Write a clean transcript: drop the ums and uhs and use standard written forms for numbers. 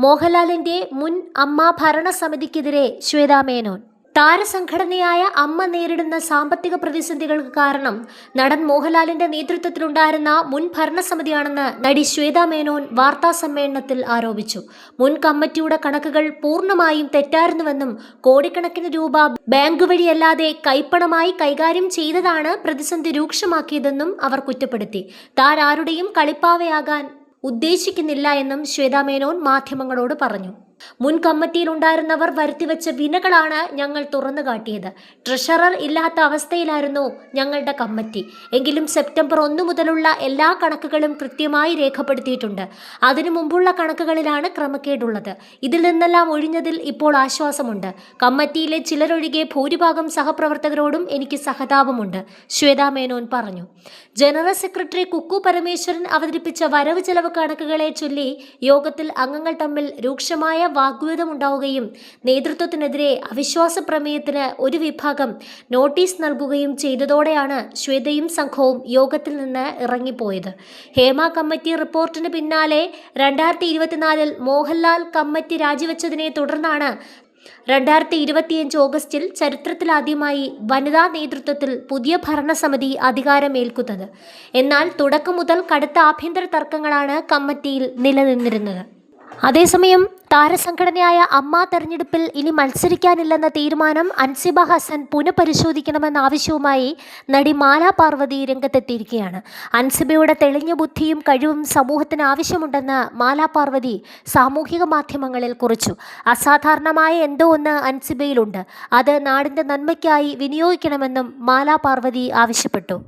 മോഹൻലാലിന്റെ മുൻ അമ്മ ഭരണസമിതിക്കെതിരെ ശ്വേതാ മേനോൻ. താരസംഘടനയായ അമ്മ നേരിടുന്ന സാമ്പത്തിക പ്രതിസന്ധികൾക്ക് കാരണം നടൻ മോഹൻലാലിന്റെ നേതൃത്വത്തിലുണ്ടായിരുന്ന മുൻ ഭരണസമിതിയാണെന്ന് നടി ശ്വേതാ മേനോൻ വാർത്താസമ്മേളനത്തിൽ ആരോപിച്ചു. മുൻ കമ്മിറ്റിയുടെ കണക്കുകൾ പൂർണ്ണമായും തെറ്റായിരുന്നുവെന്നും കോടിക്കണക്കിന് രൂപ ബാങ്ക് വഴിയല്ലാതെ കൈപ്പണമായി കൈകാര്യം ചെയ്തതാണ് പ്രതിസന്ധി രൂക്ഷമാക്കിയതെന്നും അവർ കുറ്റപ്പെടുത്തി. താനാരുടെയും കളിപ്പാവയാകാൻ ഉദ്ദേശിക്കുന്നില്ല എന്നും ശ്വേതാ മേനോൻ മാധ്യമങ്ങളോട് പറഞ്ഞു. മുൻ കമ്മിറ്റിയിലുണ്ടായിരുന്നവർ വരുത്തിവെച്ച വിനകളാണ് ഞങ്ങൾ തുറന്നുകാട്ടിയത്. ട്രഷറർ ഇല്ലാത്ത അവസ്ഥയിലായിരുന്നു ഞങ്ങളുടെ കമ്മിറ്റി. എങ്കിലും സെപ്റ്റംബർ 1 മുതലുള്ള എല്ലാ കണക്കുകളും കൃത്യമായി രേഖപ്പെടുത്തിയിട്ടുണ്ട്. അതിനു മുമ്പുള്ള കണക്കുകളിലാണ് ക്രമക്കേടുള്ളത്. ഇതിൽ നിന്നെല്ലാം ഒഴിഞ്ഞതിൽ ഇപ്പോൾ ആശ്വാസമുണ്ട്. കമ്മിറ്റിയിലെ ചിലരൊഴികെ ഭൂരിഭാഗം സഹപ്രവർത്തകരോടും എനിക്ക് സഹതാപമുണ്ട്, ശ്വേതാ മേനോൻ പറഞ്ഞു. ജനറൽ സെക്രട്ടറി കുക്കു പരമേശ്വരൻ അവതരിപ്പിച്ച വരവ് ചെലവ് കണക്കുകളെ ചൊല്ലി യോഗത്തിൽ അംഗങ്ങൾ തമ്മിൽ രൂക്ഷമായ വാഗ്വാദമുണ്ടാവുകയും നേതൃത്വത്തിനെതിരെ അവിശ്വാസ പ്രമേയത്തിന് ഒരു വിഭാഗം നോട്ടീസ് നൽകുകയും ചെയ്തതോടെയാണ് ശ്വേതയും സംഘവും യോഗത്തിൽ നിന്ന് ഇറങ്ങിപ്പോയത്. ഹേമ കമ്മിറ്റി റിപ്പോർട്ടിന് പിന്നാലെ 2024 മോഹൻലാൽ കമ്മിറ്റി രാജിവെച്ചതിനെ തുടർന്നാണ് 2025 ഓഗസ്റ്റിൽ ചരിത്രത്തിലാദ്യമായി വനിതാ നേതൃത്വത്തിൽ പുതിയ ഭരണസമിതി അധികാരമേൽക്കുന്നത്. എന്നാൽ തുടക്കം മുതൽ കടുത്ത ആഭ്യന്തര തർക്കങ്ങളാണ് കമ്മിറ്റിയിൽ നിലനിന്നിരുന്നത്. അതേസമയം താരസംഘടനയായ അമ്മ തെരഞ്ഞെടുപ്പിൽ ഇനി മത്സരിക്കാനില്ലെന്ന തീരുമാനം അൻസിബ ഹസൻ പുനഃപരിശോധിക്കണമെന്ന ആവശ്യവുമായി നടി മാലാ പാർവതി രംഗത്തെത്തിയിരിക്കുകയാണ്. അൻസിബയുടെ തെളിഞ്ഞ ബുദ്ധിയും കഴിവും സമൂഹത്തിന് ആവശ്യമുണ്ടെന്ന് മാലാ പാർവതി സാമൂഹിക മാധ്യമങ്ങളിൽ കുറിച്ചു. അസാധാരണമായ എന്തോ ഒന്ന് അൻസിബയിലുണ്ട്, അത് നാടിൻ്റെ നന്മയ്ക്കായി വിനിയോഗിക്കണമെന്നും മാലാ പാർവതി ആവശ്യപ്പെട്ടു.